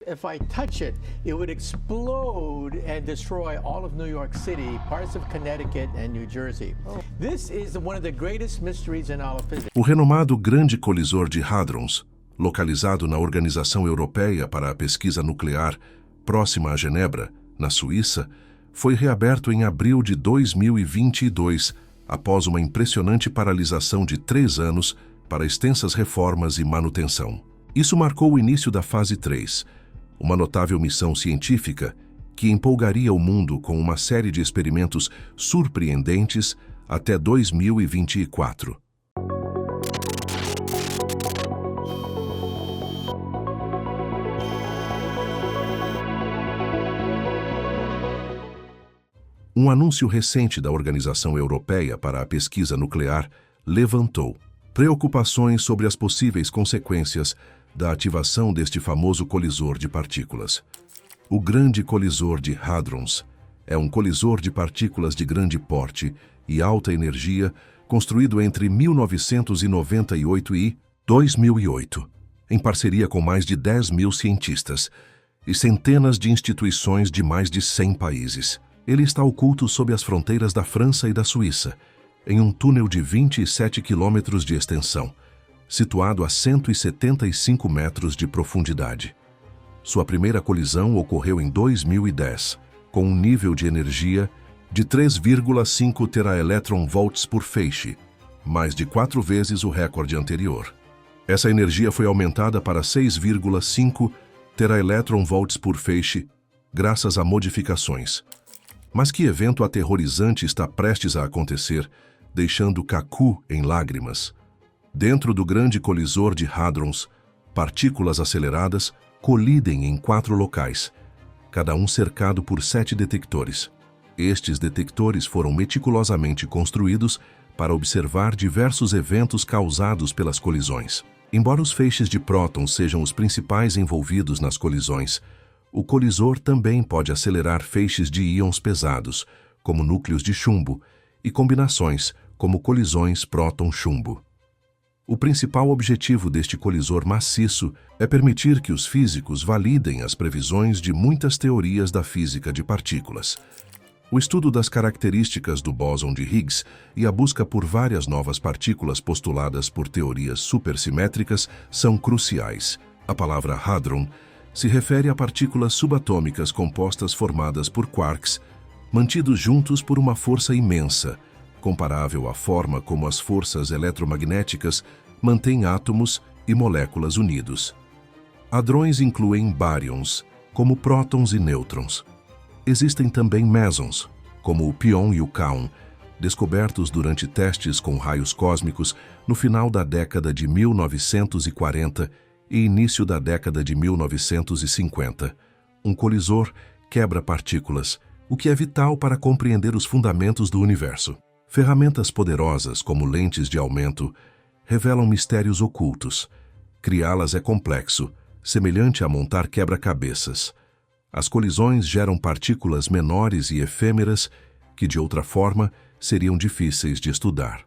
If I touch it, it would explode and destroy all of New York City, parts of Connecticut and New Jersey. This is one of the greatest mysteries in all of physics. O renomado Grande Colisor de Hadrons, localizado na Organização Europeia para a Pesquisa Nuclear, próxima a Genebra, na Suíça, foi reaberto em abril de 2022, após uma impressionante paralisação de 3 anos para extensas reformas e manutenção. Isso marcou o início da fase 3, uma notável missão científica que empolgaria o mundo com uma série de experimentos surpreendentes até 2024. Um anúncio recente da Organização Europeia para a Pesquisa Nuclear levantou preocupações sobre as possíveis consequências da ativação deste famoso colisor de partículas. O Grande Colisor de Hadrons é um colisor de partículas de grande porte e alta energia construído entre 1998 e 2008, em parceria com mais de 10.000 cientistas e centenas de instituições de mais de 100 países. Ele está oculto sob as fronteiras da França e da Suíça, em um túnel de 27 quilômetros de extensão, situado a 175 metros de profundidade. Sua primeira colisão ocorreu em 2010, com um nível de energia de 3,5 teraelectronvolts por feixe, mais de 4 vezes o recorde anterior. Essa energia foi aumentada para 6,5 teraelectronvolts por feixe, graças a modificações. Mas que evento aterrorizante está prestes a acontecer, deixando Kaku em lágrimas. Dentro do Grande Colisor de Hadrons, partículas aceleradas colidem em 4 locais, cada um cercado por 7 detectores. Estes detectores foram meticulosamente construídos para observar diversos eventos causados pelas colisões. Embora os feixes de prótons sejam os principais envolvidos nas colisões, o colisor também pode acelerar feixes de íons pesados, como núcleos de chumbo, e combinações, como colisões próton-chumbo. O principal objetivo deste colisor maciço é permitir que os físicos validem as previsões de muitas teorias da física de partículas. O estudo das características do bóson de Higgs e a busca por várias novas partículas postuladas por teorias supersimétricas são cruciais. A palavra hadron se refere a partículas subatômicas compostas formadas por quarks, mantidos juntos por uma força imensa, comparável à forma como as forças eletromagnéticas mantêm átomos e moléculas unidos. Hadrões incluem baryons, como prótons e nêutrons. Existem também mesons, como o pion e o kaon, descobertos durante testes com raios cósmicos no final da década de 1940 e início da década de 1950. Um colisor quebra partículas, o que é vital para compreender os fundamentos do universo. Ferramentas poderosas, como lentes de aumento, revelam mistérios ocultos. Criá-las é complexo, semelhante a montar quebra-cabeças. As colisões geram partículas menores e efêmeras que, de outra forma, seriam difíceis de estudar.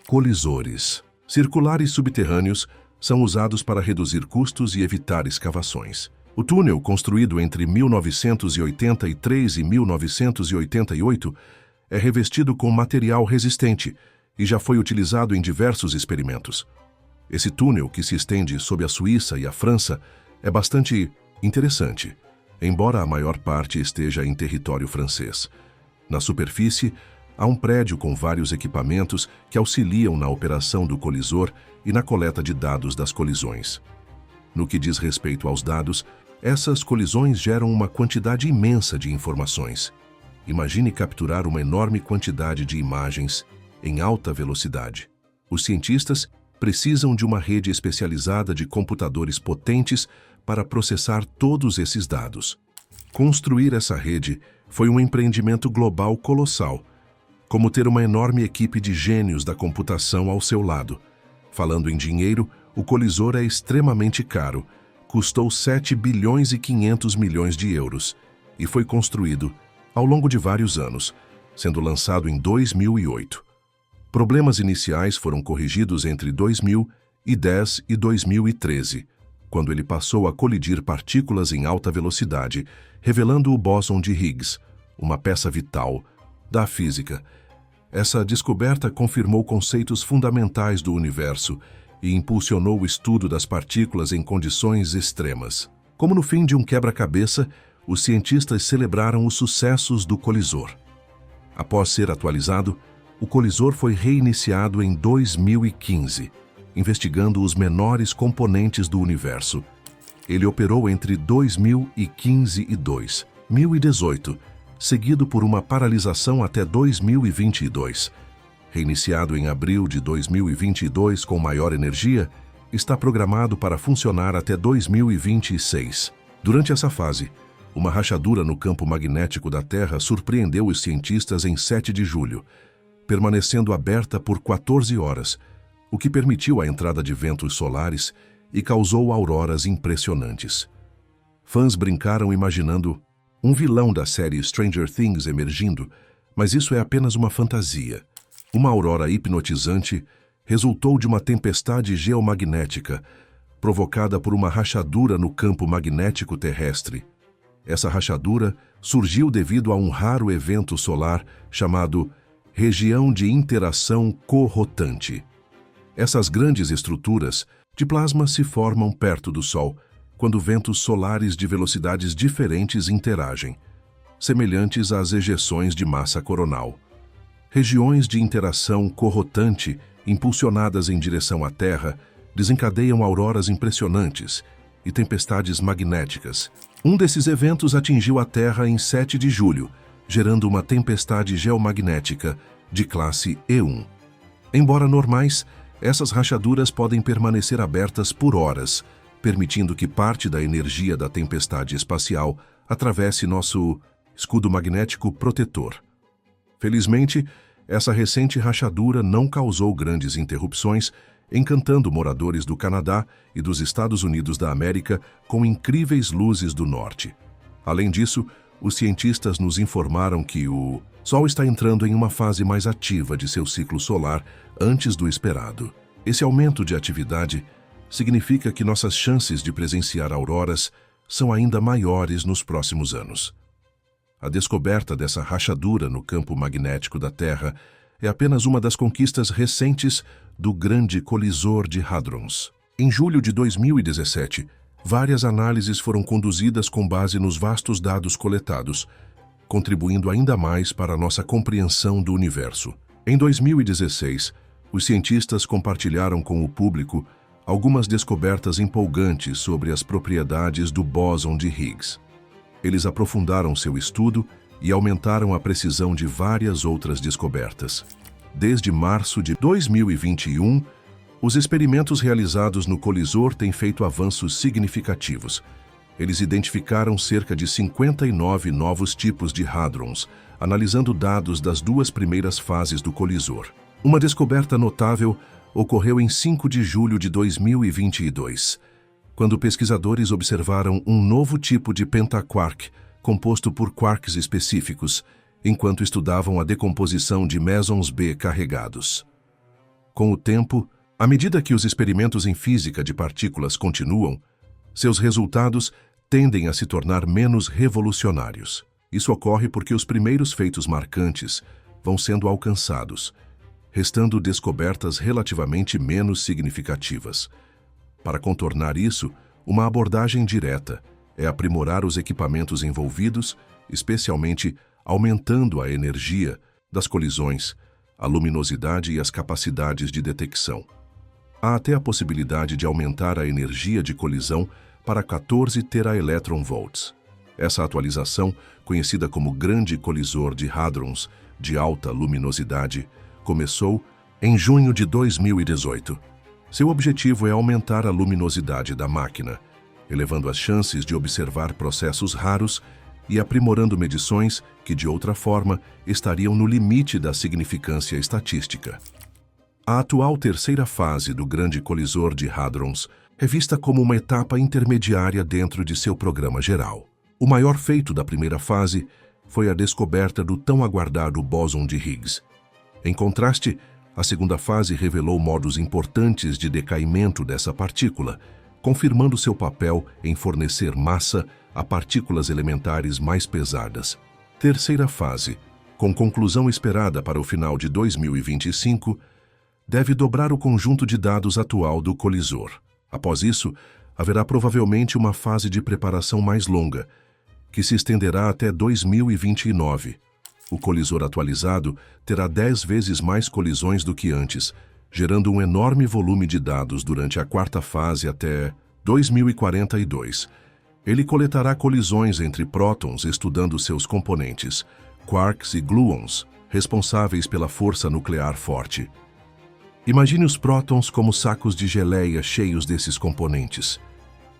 Colisores circulares subterrâneos são usados para reduzir custos e evitar escavações. O túnel, construído entre 1983 e 1988, é revestido com material resistente e já foi utilizado em diversos experimentos. Esse túnel, que se estende sob a Suíça e a França, é bastante interessante, embora a maior parte esteja em território francês. Na superfície, há um prédio com vários equipamentos que auxiliam na operação do colisor e na coleta de dados das colisões. No que diz respeito aos dados, essas colisões geram uma quantidade imensa de informações. Imagine capturar uma enorme quantidade de imagens em alta velocidade. Os cientistas precisam de uma rede especializada de computadores potentes para processar todos esses dados. Construir essa rede foi um empreendimento global colossal, como ter uma enorme equipe de gênios da computação ao seu lado. Falando em dinheiro, o colisor é extremamente caro, custou 7 bilhões e 500 milhões de euros e foi construído ao longo de vários anos, sendo lançado em 2008. Problemas iniciais foram corrigidos entre 2010 e 2013. quando ele passou a colidir partículas em alta velocidade, revelando o bóson de Higgs, uma peça vital da física. Essa descoberta confirmou conceitos fundamentais do universo e impulsionou o estudo das partículas em condições extremas. Como no fim de um quebra-cabeça, os cientistas celebraram os sucessos do colisor. Após ser atualizado, o colisor foi reiniciado em 2015, investigando os menores componentes do universo. Ele operou entre 2015 e 2018, seguido por uma paralisação até 2022. Reiniciado em abril de 2022 com maior energia, está programado para funcionar até 2026. Durante essa fase, uma rachadura no campo magnético da Terra surpreendeu os cientistas em 7 de julho, permanecendo aberta por 14 horas, o que permitiu a entrada de ventos solares e causou auroras impressionantes. Fãs brincaram imaginando um vilão da série Stranger Things emergindo, mas isso é apenas uma fantasia. Uma aurora hipnotizante resultou de uma tempestade geomagnética provocada por uma rachadura no campo magnético terrestre. Essa rachadura surgiu devido a um raro evento solar chamado região de interação corrotante. Essas grandes estruturas de plasma se formam perto do Sol quando ventos solares de velocidades diferentes interagem, semelhantes às ejeções de massa coronal. Regiões de interação corrotante impulsionadas em direção à Terra desencadeiam auroras impressionantes e tempestades magnéticas. Um desses eventos atingiu a Terra em 7 de julho, gerando uma tempestade geomagnética de classe E1. Embora normais, essas rachaduras podem permanecer abertas por horas, permitindo que parte da energia da tempestade espacial atravesse nosso escudo magnético protetor. Felizmente, essa recente rachadura não causou grandes interrupções, encantando moradores do Canadá e dos Estados Unidos da América com incríveis luzes do norte. Além disso, os cientistas nos informaram que o Sol está entrando em uma fase mais ativa de seu ciclo solar antes do esperado. Esse aumento de atividade significa que nossas chances de presenciar auroras são ainda maiores nos próximos anos. A descoberta dessa rachadura no campo magnético da Terra é apenas uma das conquistas recentes do Grande Colisor de Hadrons. Em julho de 2017, várias análises foram conduzidas com base nos vastos dados coletados, contribuindo ainda mais para a nossa compreensão do universo. Em 2016, os cientistas compartilharam com o público algumas descobertas empolgantes sobre as propriedades do bóson de Higgs. Eles aprofundaram seu estudo e aumentaram a precisão de várias outras descobertas. Desde março de 2021, os experimentos realizados no colisor têm feito avanços significativos. Eles identificaram cerca de 59 novos tipos de hadrons, analisando dados das 2 primeiras fases do colisor. Uma descoberta notável ocorreu em 5 de julho de 2022, quando pesquisadores observaram um novo tipo de pentaquark, composto por quarks específicos, enquanto estudavam a decomposição de mesons B carregados. Com o tempo, à medida que os experimentos em física de partículas continuam, seus resultados tendem a se tornar menos revolucionários. Isso ocorre porque os primeiros feitos marcantes vão sendo alcançados, restando descobertas relativamente menos significativas. Para contornar isso, uma abordagem direta é aprimorar os equipamentos envolvidos, especialmente aumentando a energia das colisões, a luminosidade e as capacidades de detecção. Há até a possibilidade de aumentar a energia de colisão para 14 teraelectronvolts. Essa atualização, conhecida como Grande Colisor de Hadrons de alta luminosidade, começou em junho de 2018. Seu objetivo é aumentar a luminosidade da máquina, elevando as chances de observar processos raros e aprimorando medições que, de outra forma, estariam no limite da significância estatística. A atual terceira fase do Grande Colisor de Hadrons é vista como uma etapa intermediária dentro de seu programa geral. O maior feito da primeira fase foi a descoberta do tão aguardado bóson de Higgs. Em contraste, a segunda fase revelou modos importantes de decaimento dessa partícula, confirmando seu papel em fornecer massa a partículas elementares mais pesadas. Terceira fase, com conclusão esperada para o final de 2025, deve dobrar o conjunto de dados atual do colisor. Após isso, haverá provavelmente uma fase de preparação mais longa, que se estenderá até 2029. O colisor atualizado terá 10 vezes mais colisões do que antes, gerando um enorme volume de dados durante a quarta fase até 2042. Ele coletará colisões entre prótons estudando seus componentes, quarks e gluons, responsáveis pela força nuclear forte. Imagine os prótons como sacos de geleia cheios desses componentes.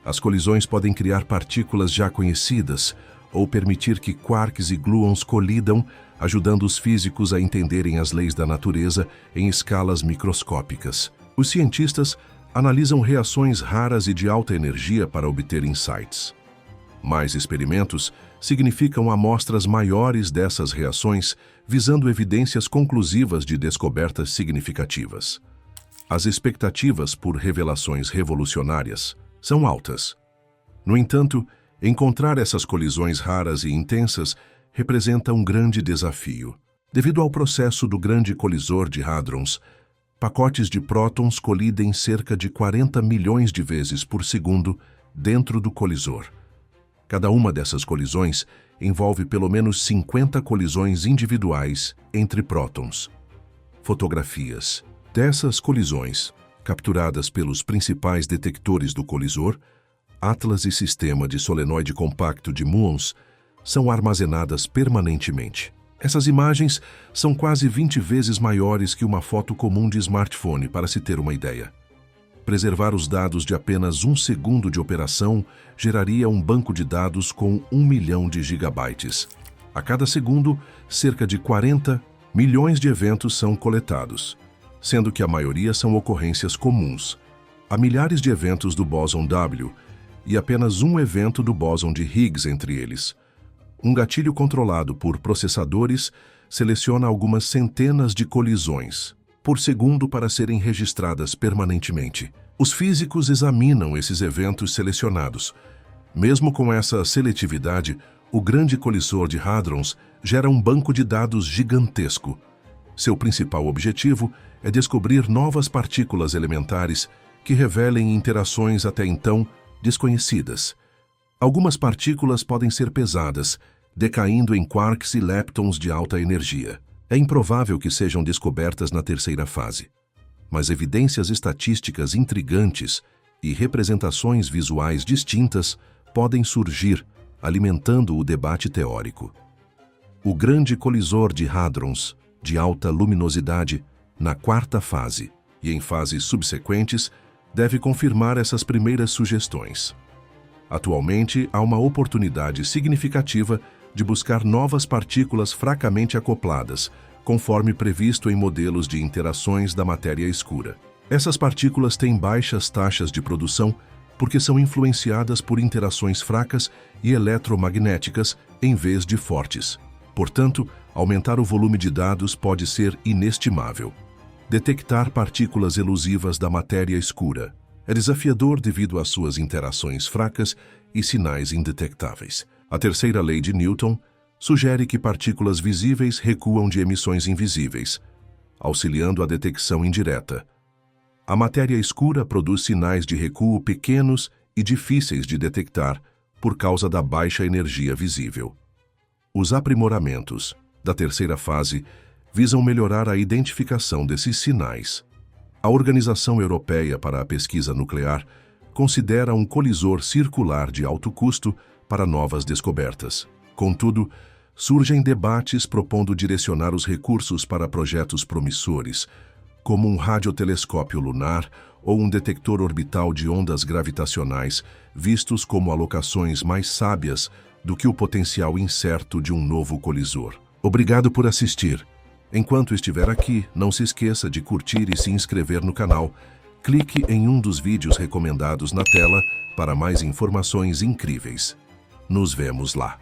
As colisões podem criar partículas já conhecidas ou permitir que quarks e gluons colidam, ajudando os físicos a entenderem as leis da natureza em escalas microscópicas. Os cientistas analisam reações raras e de alta energia para obter insights. Mais experimentos significam amostras maiores dessas reações, visando evidências conclusivas de descobertas significativas. As expectativas por revelações revolucionárias são altas. No entanto, encontrar essas colisões raras e intensas representa um grande desafio. Devido ao processo do Grande Colisor de Hadrons, pacotes de prótons colidem cerca de 40 milhões de vezes por segundo dentro do colisor. Cada uma dessas colisões envolve pelo menos 50 colisões individuais entre prótons. Fotografias dessas colisões, capturadas pelos principais detectores do colisor, Atlas e Sistema de Solenoide Compacto de muons, são armazenadas permanentemente. Essas imagens são quase 20 vezes maiores que uma foto comum de smartphone, para se ter uma ideia. Preservar os dados de apenas 1 segundo de operação geraria um banco de dados com 1 milhão de gigabytes. A cada segundo, cerca de 40 milhões de eventos são coletados, sendo que a maioria são ocorrências comuns. Há milhares de eventos do bóson W e apenas um evento do bóson de Higgs entre eles. Um gatilho controlado por processadores seleciona algumas centenas de colisões por segundo para serem registradas permanentemente. Os físicos examinam esses eventos selecionados. Mesmo com essa seletividade, o Grande Colisor de Hadrons gera um banco de dados gigantesco. Seu principal objetivo é descobrir novas partículas elementares que revelem interações até então desconhecidas. Algumas partículas podem ser pesadas, decaindo em quarks e leptons de alta energia. É improvável que sejam descobertas na terceira fase, mas evidências estatísticas intrigantes e representações visuais distintas podem surgir, alimentando o debate teórico. O Grande Colisor de Hadrons, de alta luminosidade, na quarta fase e em fases subsequentes, deve confirmar essas primeiras sugestões. Atualmente, há uma oportunidade significativa de buscar novas partículas fracamente acopladas, conforme previsto em modelos de interações da matéria escura. Essas partículas têm baixas taxas de produção porque são influenciadas por interações fracas e eletromagnéticas em vez de fortes. Portanto, aumentar o volume de dados pode ser inestimável. Detectar partículas elusivas da matéria escura é desafiador devido às suas interações fracas e sinais indetectáveis. A terceira lei de Newton sugere que partículas visíveis recuam de emissões invisíveis, auxiliando a detecção indireta. A matéria escura produz sinais de recuo pequenos e difíceis de detectar por causa da baixa energia visível. Os aprimoramentos da terceira fase visam melhorar a identificação desses sinais. A Organização Europeia para a Pesquisa Nuclear considera um colisor circular de alto custo para novas descobertas. Contudo, surgem debates propondo direcionar os recursos para projetos promissores, como um radiotelescópio lunar ou um detector orbital de ondas gravitacionais, vistos como alocações mais sábias do que o potencial incerto de um novo colisor. Obrigado por assistir. Enquanto estiver aqui, não se esqueça de curtir e se inscrever no canal. Clique em um dos vídeos recomendados na tela para mais informações incríveis. Nos vemos lá.